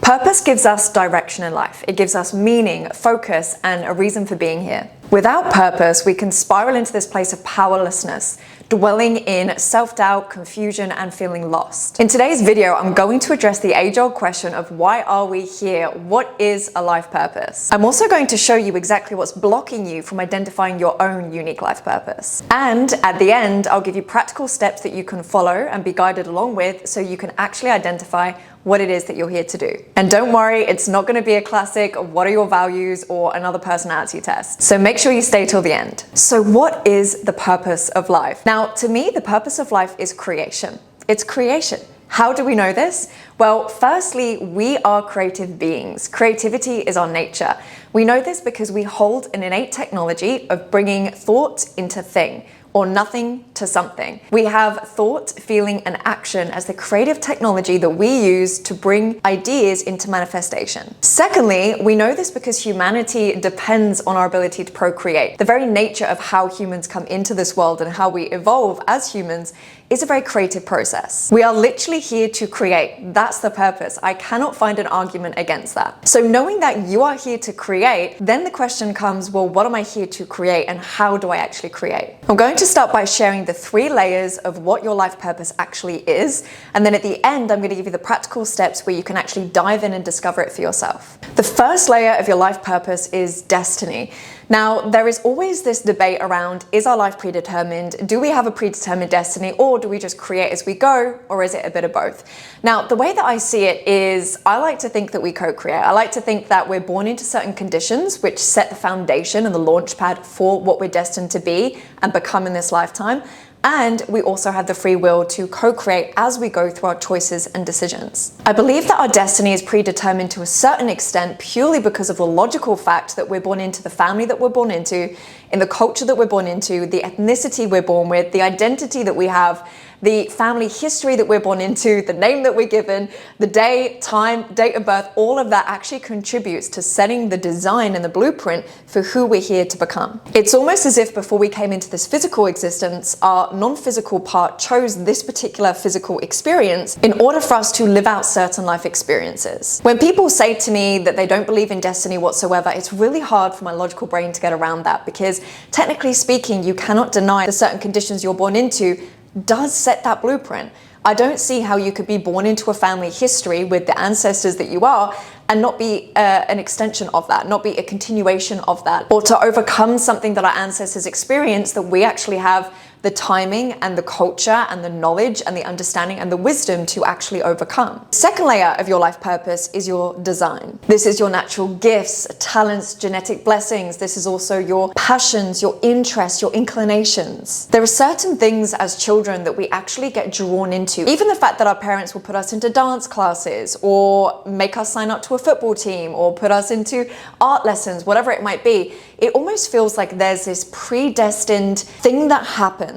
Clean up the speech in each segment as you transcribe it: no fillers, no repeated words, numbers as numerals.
Purpose gives us direction in life. It gives us meaning, focus, and a reason for being here. Without purpose, we can spiral into this place of powerlessness, dwelling in self-doubt, confusion, and feeling lost. In today's video, I'm going to address the age-old question of why are we here? What is a life purpose? I'm also going to show you exactly what's blocking you from identifying your own unique life purpose. And at the end, I'll give you practical steps that you can follow and be guided along with so you can actually identify what it is that you're here to do. And don't worry, it's not going to be a classic what are your values or another personality test. So make sure you stay till the end. So what is the purpose of life? Now, to me, the purpose of life is creation. It's creation. How do we know this? Well, firstly, we are creative beings. Creativity is our nature. We know this because we hold an innate technology of bringing thought into thing, or nothing to something. We have thought, feeling, and action as the creative technology that we use to bring ideas into manifestation. Secondly, we know this because humanity depends on our ability to procreate. The very nature of how humans come into this world and how we evolve as humans is a very creative process. We are literally here to create. That's the purpose. I cannot find an argument against that. So knowing that you are here to create, then the question comes, well, what am I here to create and how do I actually create? I'm going to start by sharing the 3 layers of what your life purpose actually is. And then at the end, I'm going to give you the practical steps where you can actually dive in and discover it for yourself. The first layer of your life purpose is destiny. Now, there is always this debate around, is our life predetermined? Do we have a predetermined destiny, or do we just create as we go, or is it a bit of both? Now, the way that I see it is, I like to think that we co-create. I like to think that we're born into certain conditions which set the foundation and the launch pad for what we're destined to be and become in this lifetime. And we also have the free will to co-create as we go through our choices and decisions. I believe that our destiny is predetermined to a certain extent purely because of the logical fact that we're born into the family that we're born into, in the culture that we're born into, the ethnicity we're born with, the identity that we have, the family history that we're born into, the name that we're given, the day, time, date of birth, all of that actually contributes to setting the design and the blueprint for who we're here to become. It's almost as if before we came into this physical existence, our non-physical part chose this particular physical experience in order for us to live out certain life experiences. When people say to me that they don't believe in destiny whatsoever, it's really hard for my logical brain to get around that because technically speaking, you cannot deny the certain conditions you're born into does set that blueprint. I don't see how you could be born into a family history with the ancestors that you are and not be an extension of that, not be a continuation of that, or to overcome something that our ancestors experienced that we actually have the timing and the culture and the knowledge and the understanding and the wisdom to actually overcome. The second layer of your life purpose is your design. This is your natural gifts, talents, genetic blessings. This is also your passions, your interests, your inclinations. There are certain things as children that we actually get drawn into. Even the fact that our parents will put us into dance classes or make us sign up to a football team or put us into art lessons, whatever it might be, it almost feels like there's this predestined thing that happens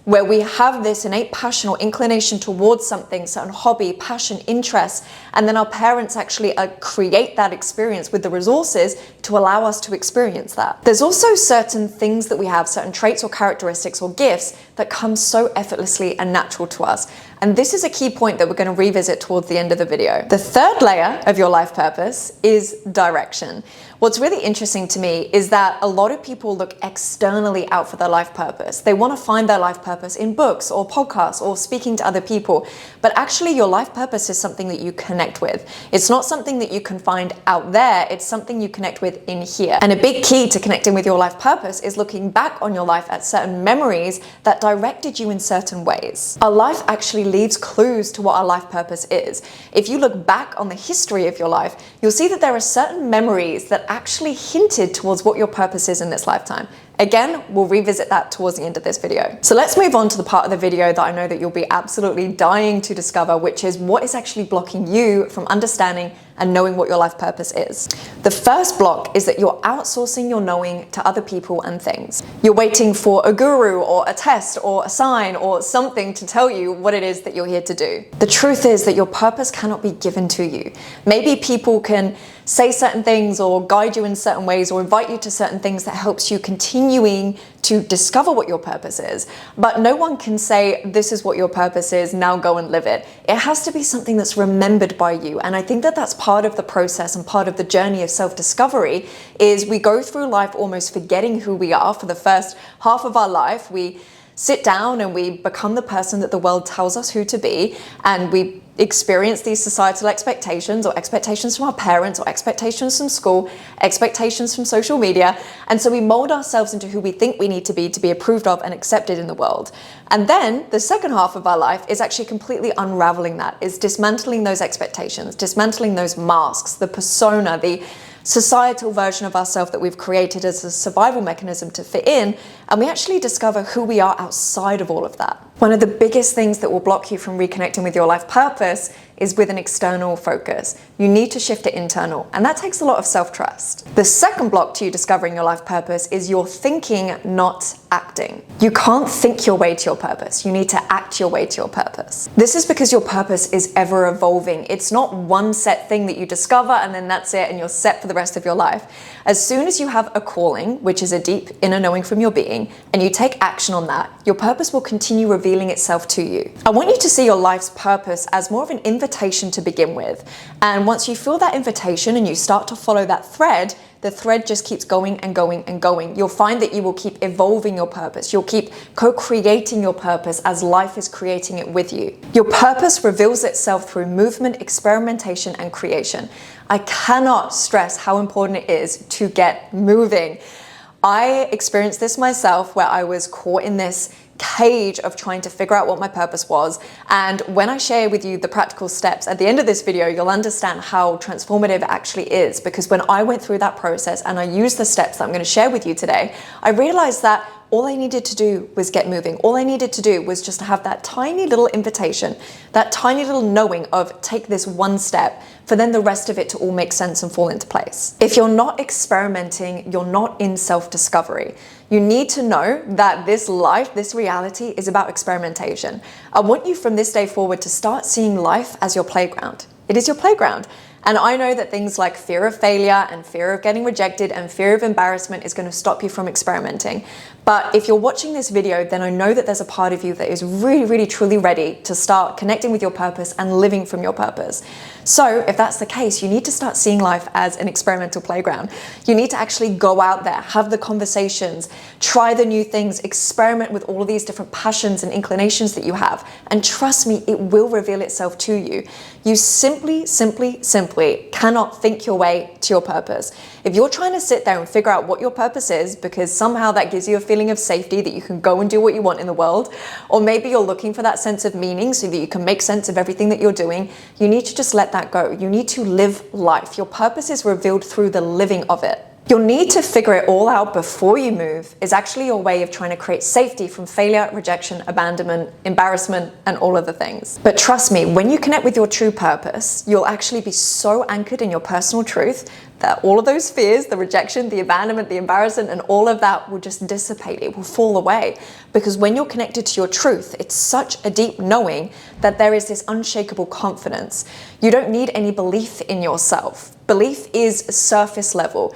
where we have this innate passion or inclination towards something, certain hobby, passion, interest, and then our parents actually create that experience with the resources to allow us to experience that. There's also certain things that we have, certain traits or characteristics or gifts that come so effortlessly and natural to us. And this is a key point that we're going to revisit towards the end of the video. The third layer of your life purpose is direction. What's really interesting to me is that a lot of people look externally out for their life purpose. They want to find their life purpose in books or podcasts or speaking to other people. But actually your life purpose is something that you connect with. It's not something that you can find out there. It's something you connect with in here. And a big key to connecting with your life purpose is looking back on your life at certain memories that directed you in certain ways. Our life actually leaves clues to what our life purpose is. If you look back on the history of your life, you'll see that there are certain memories that actually hinted towards what your purpose is in this lifetime. Again, we'll revisit that towards the end of this video. So let's move on to the part of the video that I know that you'll be absolutely dying to discover, which is what is actually blocking you from understanding and knowing what your life purpose is. The first block is that you're outsourcing your knowing to other people and things. You're waiting for a guru or a test or a sign or something to tell you what it is that you're here to do. The truth is that your purpose cannot be given to you. Maybe people can say certain things or guide you in certain ways or invite you to certain things that helps you continuing to discover what your purpose is, but no one can say, this is what your purpose is, now go and live it. It has to be something that's remembered by you. And I think that that's part of the process and part of the journey of self-discovery is we go through life almost forgetting who we are for the first half of our life. We sit down and we become the person that the world tells us who to be, and we experience these societal expectations or expectations from our parents or expectations from school, expectations from social media. And so we mold ourselves into who we think we need to be approved of and accepted in the world. And then the second half of our life is actually completely unraveling that, is dismantling those expectations, dismantling those masks, the persona, the societal version of ourselves that we've created as a survival mechanism to fit in, and we actually discover who we are outside of all of that. One of the biggest things that will block you from reconnecting with your life purpose is with an external focus. You need to shift it internal, and that takes a lot of self-trust. The second block to you discovering your life purpose is your thinking, not acting. You can't think your way to your purpose. You need to act your way to your purpose. This is because your purpose is ever evolving. It's not one set thing that you discover and then that's it and you're set for the rest of your life. As soon as you have a calling, which is a deep inner knowing from your being, and you take action on that, your purpose will continue revealing itself to you. I want you to see your life's purpose as more of an invitation to begin with. And once you feel that invitation and you start to follow that thread, the thread just keeps going and going and going. You'll find that you will keep evolving your purpose. You'll keep co-creating your purpose as life is creating it with you. Your purpose reveals itself through movement, experimentation, and creation. I cannot stress how important it is to get moving. I experienced this myself where I was caught in this cage of trying to figure out what my purpose was. And when I share with you the practical steps at the end of this video, you'll understand how transformative it actually is. Because when I went through that process and I used the steps that I'm going to share with you today, I realized that all I needed to do was get moving. All I needed to do was just have that tiny little invitation, that tiny little knowing of take this one step, for then the rest of it to all make sense and fall into place. If you're not experimenting, you're not in self-discovery. You need to know that this life, this reality is about experimentation. I want you from this day forward to start seeing life as your playground. It is your playground. And I know that things like fear of failure and fear of getting rejected and fear of embarrassment is going to stop you from experimenting. But if you're watching this video, then I know that there's a part of you that is really, really, truly ready to start connecting with your purpose and living from your purpose. So if that's the case, you need to start seeing life as an experimental playground. You need to actually go out there, have the conversations, try the new things, experiment with all of these different passions and inclinations that you have. And trust me, it will reveal itself to you. You simply cannot think your way to your purpose. If you're trying to sit there and figure out what your purpose is because somehow that gives you a feeling of safety that you can go and do what you want in the world, or maybe you're looking for that sense of meaning so that you can make sense of everything that you're doing, you need to just let that go. You need to live life. Your purpose is revealed through the living of it. Your need to figure it all out before you move is actually your way of trying to create safety from failure, rejection, abandonment, embarrassment, and all of the things. But trust me, when you connect with your true purpose, you'll actually be so anchored in your personal truth that all of those fears, the rejection, the abandonment, the embarrassment, and all of that will just dissipate. It will fall away. Because when you're connected to your truth, it's such a deep knowing that there is this unshakable confidence. You don't need any belief in yourself. Belief is surface level.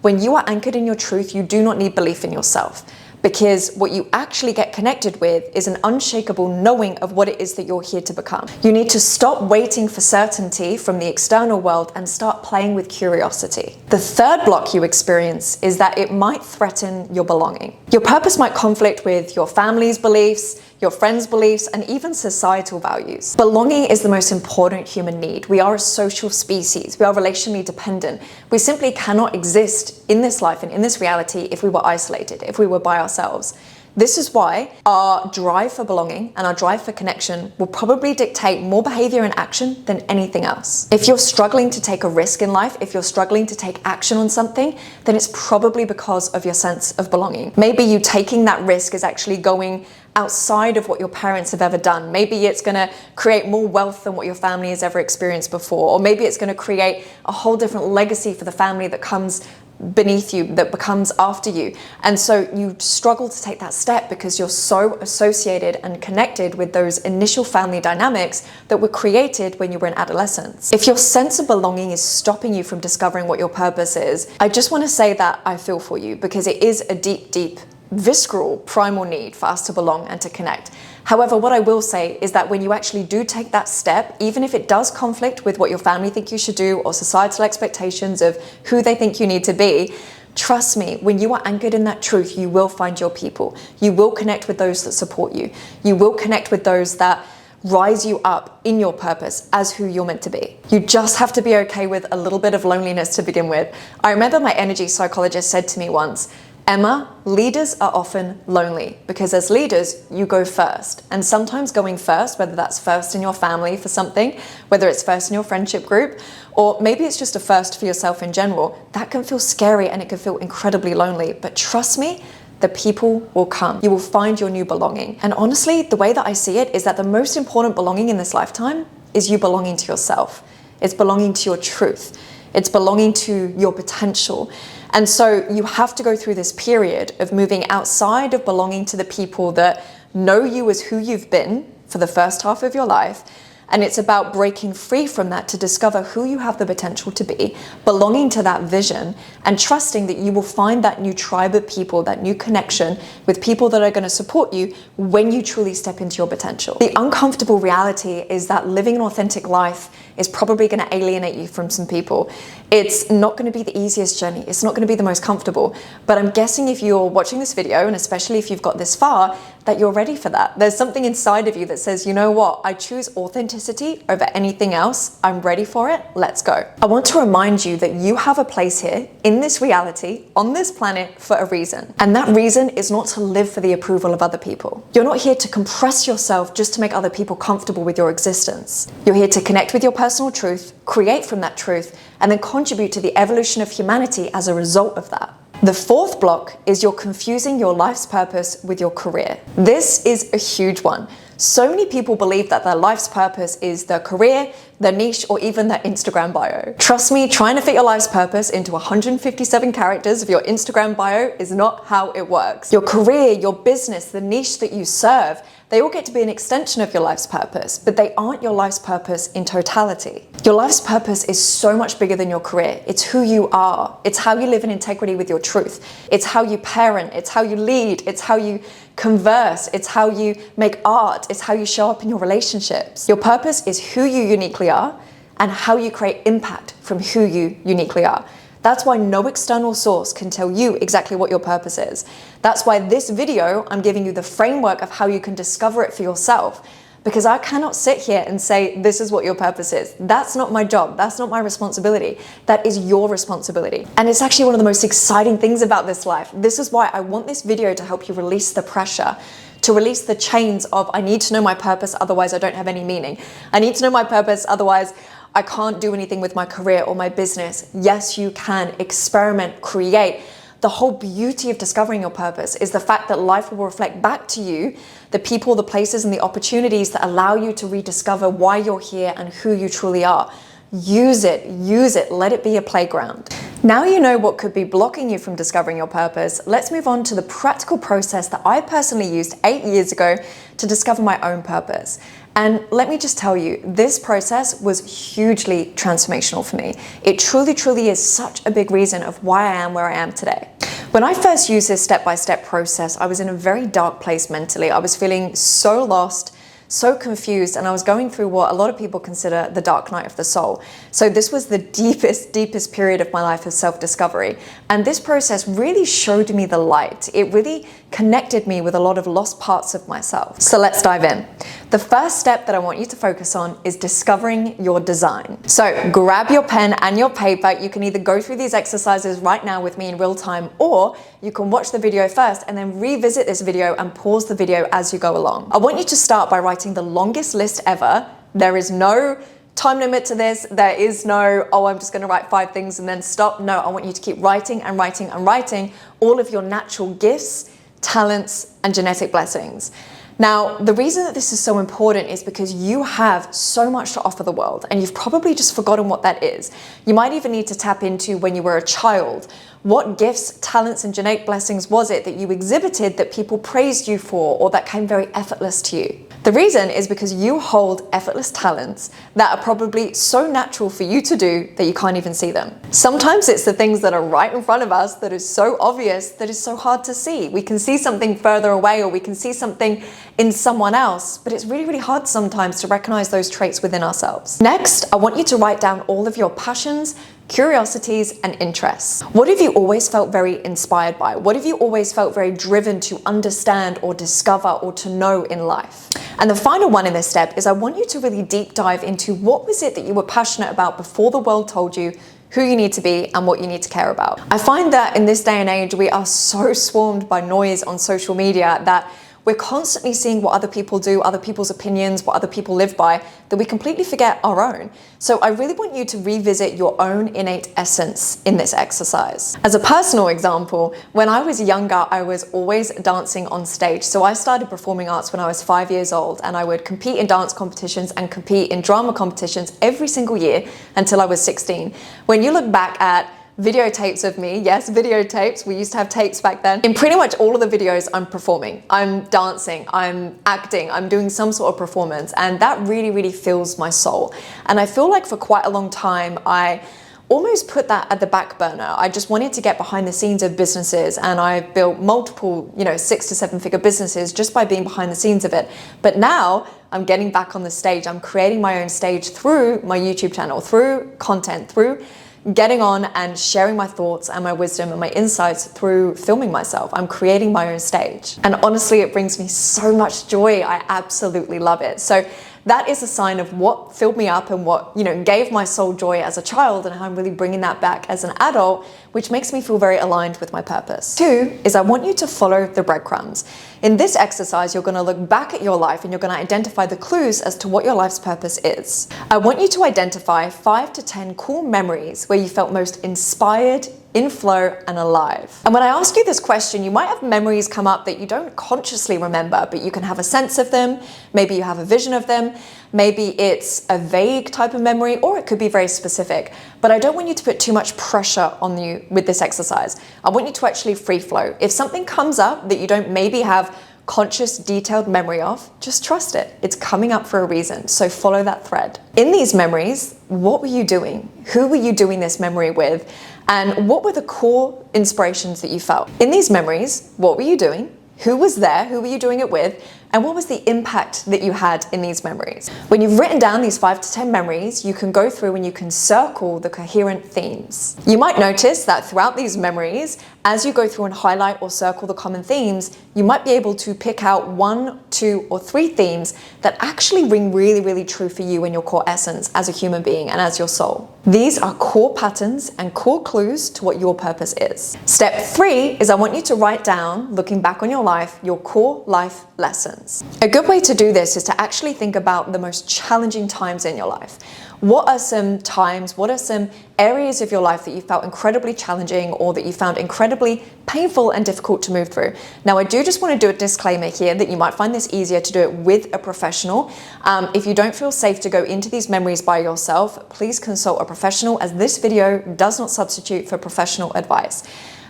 When you are anchored in your truth, you do not need belief in yourself, because what you actually get connected with is an unshakable knowing of what it is that you're here to become. You need to stop waiting for certainty from the external world and start playing with curiosity. The third block you experience is that it might threaten your belonging. Your purpose might conflict with your family's beliefs, your friends' beliefs, and even societal values. Belonging is the most important human need. We are a social species. We are relationally dependent. We simply cannot exist in this life and in this reality if we were isolated, if we were by ourselves. This is why our drive for belonging and our drive for connection will probably dictate more behavior and action than anything else. If you're struggling to take a risk in life, if you're struggling to take action on something, then it's probably because of your sense of belonging. Maybe you taking that risk is actually going outside of what your parents have ever done. Maybe it's going to create more wealth than what your family has ever experienced before. Or maybe it's going to create a whole different legacy for the family that comes beneath you, that becomes after you. And so you struggle to take that step because you're so associated and connected with those initial family dynamics that were created when you were in adolescence. If your sense of belonging is stopping you from discovering what your purpose is, I just want to say that I feel for you, because it is a deep, deep visceral, primal need for us to belong and to connect. However, what I will say is that when you actually do take that step, even if it does conflict with what your family think you should do or societal expectations of who they think you need to be, trust me, when you are anchored in that truth, you will find your people. You will connect with those that support you. You will connect with those that rise you up in your purpose as who you're meant to be. You just have to be okay with a little bit of loneliness to begin with. I remember my energy psychologist said to me once, Emma, leaders are often lonely because as leaders, you go first. And sometimes going first, whether that's first in your family for something, whether it's first in your friendship group, or maybe it's just a first for yourself in general, that can feel scary and it can feel incredibly lonely. But trust me, the people will come. You will find your new belonging. And honestly, the way that I see it is that the most important belonging in this lifetime is you belonging to yourself. It's belonging to your truth. It's belonging to your potential. And so you have to go through this period of moving outside of belonging to the people that know you as who you've been for the first half of your life. And it's about breaking free from that to discover who you have the potential to be, belonging to that vision, and trusting that you will find that new tribe of people, that new connection with people that are going to support you when you truly step into your potential. The uncomfortable reality is that living an authentic life is probably going to alienate you from some people. It's not going to be the easiest journey. It's not going to be the most comfortable. But I'm guessing if you're watching this video, and especially if you've got this far, that you're ready for that. There's something inside of you that says, you know what? I choose authenticity over anything else. I'm ready for it. Let's go. I want to remind you that you have a place here in this reality, on this planet, for a reason. And that reason is not to live for the approval of other people. You're not here to compress yourself just to make other people comfortable with your existence. You're here to connect with your personal truth, create from that truth, and then contribute to the evolution of humanity as a result of that. The fourth block is you're confusing your life's purpose with your career. This is a huge one. So many people believe that their life's purpose is their career, their niche, or even their Instagram bio. Trust me, trying to fit your life's purpose into 157 characters of your Instagram bio is not how it works. Your career, your business, the niche that you serve, they all get to be an extension of your life's purpose, but they aren't your life's purpose in totality. Your life's purpose is so much bigger than your career. It's who you are. It's how you live in integrity with your truth. It's how you parent. It's how you lead. It's how you converse. It's how you make art. It's how you show up in your relationships. Your purpose is who you uniquely are and how you create impact from who you uniquely are. That's why no external source can tell you exactly what your purpose is. That's why this video, I'm giving you the framework of how you can discover it for yourself, because I cannot sit here and say, this is what your purpose is. That's not my job. That's not my responsibility. That is your responsibility. And it's actually one of the most exciting things about this life. This is why I want this video to help you release the pressure, to release the chains of, I need to know my purpose, otherwise I don't have any meaning. I need to know my purpose, otherwise I can't do anything with my career or my business. Yes, you can experiment, create. The whole beauty of discovering your purpose is the fact that life will reflect back to you the people, the places, and the opportunities that allow you to rediscover why you're here and who you truly are. Use it, let it be a playground. Now you know what could be blocking you from discovering your purpose, let's move on to the practical process that I personally used 8 years ago to discover my own purpose. And let me just tell you, this process was hugely transformational for me. It truly, truly is such a big reason of why I am where I am today. When I first used this step-by-step process, I was in a very dark place mentally. I was feeling so lost, so confused, and I was going through what a lot of people consider the dark night of the soul. So this was the deepest period of my life of self-discovery. And this process really showed me the light. It really connected me with a lot of lost parts of myself. So let's dive in. The first step that I want you to focus on is discovering your design. So grab your pen and your paper. You can either go through these exercises right now with me in real time, or you can watch the video first and then revisit this video and pause the video as you go along. I want you to start by writing the longest list ever. There is no time limit to this. There is no, oh, I'm just going to write 5 things and then stop. No, I want you to keep writing and writing and writing all of your natural gifts, talents, and genetic blessings. Now, the reason that this is so important is because you have so much to offer the world, and you've probably just forgotten what that is. You might even need to tap into when you were a child, What gifts, talents, and genetic blessings was it that you exhibited that people praised you for or that came very effortless to you? The reason is because you hold effortless talents that are probably so natural for you to do that you can't even see them. Sometimes it's the things that are right in front of us that is so obvious that it's so hard to see. We can see something further away or we can see something in someone else, but it's really, really hard sometimes to recognize those traits within ourselves. Next, I want you to write down all of your passions, curiosities, and interests. What have you always felt very inspired by? What have you always felt very driven to understand or discover or to know in life? And the final one in this step is I want you to really deep dive into what was it that you were passionate about before the world told you who you need to be and what you need to care about. I find that in this day and age, we are so swarmed by noise on social media that we're constantly seeing what other people do, other people's opinions, what other people live by, that we completely forget our own. So I really want you to revisit your own innate essence in this exercise. As a personal example, when I was younger, I was always dancing on stage. So I started performing arts when I was 5 years old, and I would compete in dance competitions and compete in drama competitions every single year until I was 16. When you look back at videotapes of me, yes, videotapes, we used to have tapes back then. In pretty much all of the videos, I'm performing, I'm dancing, I'm acting, I'm doing some sort of performance, and that really, really fills my soul. And I feel like for quite a long time, I almost put that at the back burner. I just wanted to get behind the scenes of businesses, and I built multiple, 6 to 7 figure businesses just by being behind the scenes of it. But now I'm getting back on the stage. I'm creating my own stage through my YouTube channel, through content, through getting on and sharing my thoughts and my wisdom and my insights through filming myself. I'm creating my own stage. And honestly, it brings me so much joy. I absolutely love it. So that is a sign of what filled me up and what, gave my soul joy as a child, and how I'm really bringing that back as an adult, which makes me feel very aligned with my purpose. 2 is I want you to follow the breadcrumbs. In this exercise, you're going to look back at your life and you're going to identify the clues as to what your life's purpose is. I want you to identify 5 to 10 cool memories where you felt most inspired, in flow, and alive. And when I ask you this question, you might have memories come up that you don't consciously remember, but you can have a sense of them. Maybe you have a vision of them. Maybe it's a vague type of memory, or it could be very specific. But I don't want you to put too much pressure on you with this exercise. I want you to actually free flow. If something comes up that you don't maybe have conscious, detailed memory of, just trust it. It's coming up for a reason. So follow that thread. In these memories, what were you doing? Who were you doing this memory with? And what were the core inspirations that you felt? In these memories, what were you doing? Who was there? Who were you doing it with? And what was the impact that you had in these memories? When you've written down these 5 to 10 memories, you can go through and you can circle the coherent themes. You might notice that throughout these memories, as you go through and highlight or circle the common themes, you might be able to pick out 1, 2, or 3 themes that actually ring really, really true for you and your core essence as a human being and as your soul. These are core patterns and core clues to what your purpose is. Step 3 is I want you to write down, looking back on your life, your core life lessons. A good way to do this is to actually think about the most challenging times in your life. What are some times, what are some areas of your life that you felt incredibly challenging or that you found incredibly painful and difficult to move through? Now, I do just want to do a disclaimer here that you might find this easier to do it with a professional. If you don't feel safe to go into these memories by yourself, please consult a professional, as this video does not substitute for professional advice.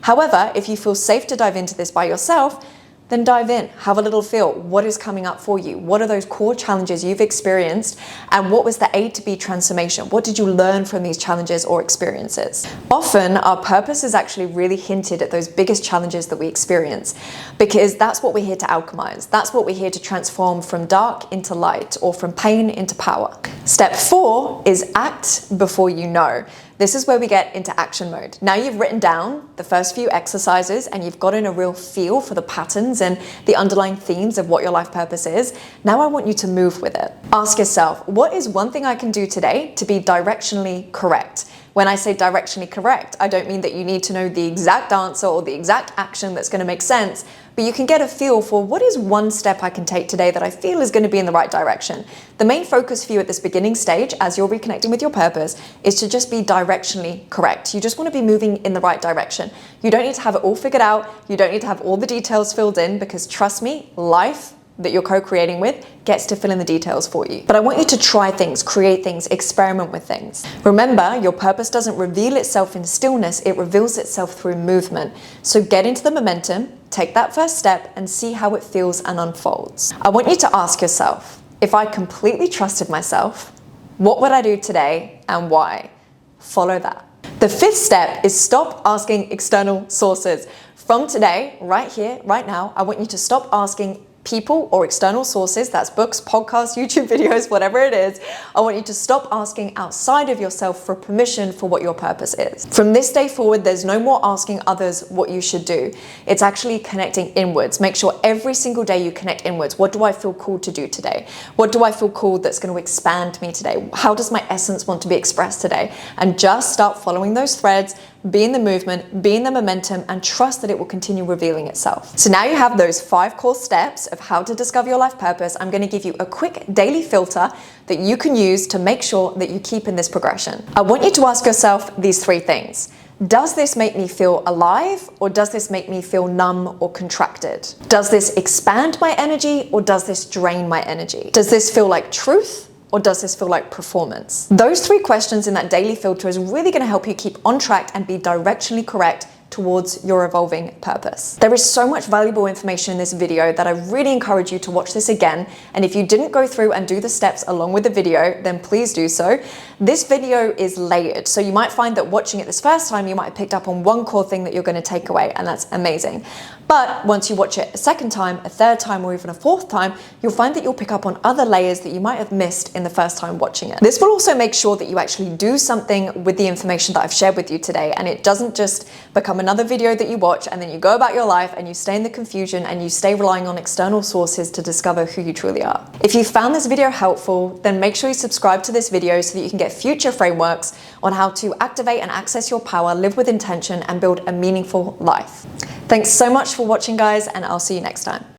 However, if you feel safe to dive into this by yourself, then dive in, have a little feel. What is coming up for you? What are those core challenges you've experienced? And what was the A to B transformation? What did you learn from these challenges or experiences? Often our purpose is actually really hinted at those biggest challenges that we experience, because that's what we're here to alchemize. That's what we're here to transform from dark into light, or from pain into power. Step 4 is act before you know. This is where we get into action mode. Now you've written down the first few exercises and you've gotten a real feel for the patterns and the underlying themes of what your life purpose is. Now I want you to move with it. Ask yourself, what is one thing I can do today to be directionally correct? When I say directionally correct, I don't mean that you need to know the exact answer or the exact action that's going to make sense, but you can get a feel for what is one step I can take today that I feel is going to be in the right direction. The main focus for you at this beginning stage, as you're reconnecting with your purpose, is to just be directionally correct. You just want to be moving in the right direction. You don't need to have it all figured out. You don't need to have all the details filled in, because trust me, life that you're co-creating with gets to fill in the details for you. But I want you to try things, create things, experiment with things. Remember, your purpose doesn't reveal itself in stillness, it reveals itself through movement. So get into the momentum, take that first step, and see how it feels and unfolds. I want you to ask yourself, if I completely trusted myself, what would I do today and why? Follow that. The fifth step is stop asking external sources. From today, right here, right now, I want you to stop asking people or external sources, that's books, podcasts, YouTube videos, whatever it is. I want you to stop asking outside of yourself for permission for what your purpose is. From this day forward, there's no more asking others what you should do. It's actually connecting inwards. Make sure every single day you connect inwards. What do I feel called to do today? What do I feel called that's going to expand me today? How does my essence want to be expressed today? And just start following those threads, be in the movement, be in the momentum, and trust that it will continue revealing itself. So now you have those 5 core steps of how to discover your life purpose. I'm going to give you a quick daily filter that you can use to make sure that you keep in this progression. I want you to ask yourself these 3 things. Does this make me feel alive, or does this make me feel numb or contracted? Does this expand my energy, or does this drain my energy? Does this feel like truth, or does this feel like performance? Those 3 questions in that daily filter is really going to help you keep on track and be directionally correct towards your evolving purpose. There is so much valuable information in this video that I really encourage you to watch this again. And if you didn't go through and do the steps along with the video, then please do so. This video is layered. So you might find that watching it this first time, you might have picked up on one core thing that you're going to take away, and that's amazing. But once you watch it a second time, a third time, or even a fourth time, you'll find that you'll pick up on other layers that you might have missed in the first time watching it. This will also make sure that you actually do something with the information that I've shared with you today, and it doesn't just become another video that you watch and then you go about your life and you stay in the confusion and you stay relying on external sources to discover who you truly are. If you found this video helpful, then make sure you subscribe to this video so that you can get future frameworks on how to activate and access your power, live with intention, and build a meaningful life. Thanks so much for watching, guys, and I'll see you next time.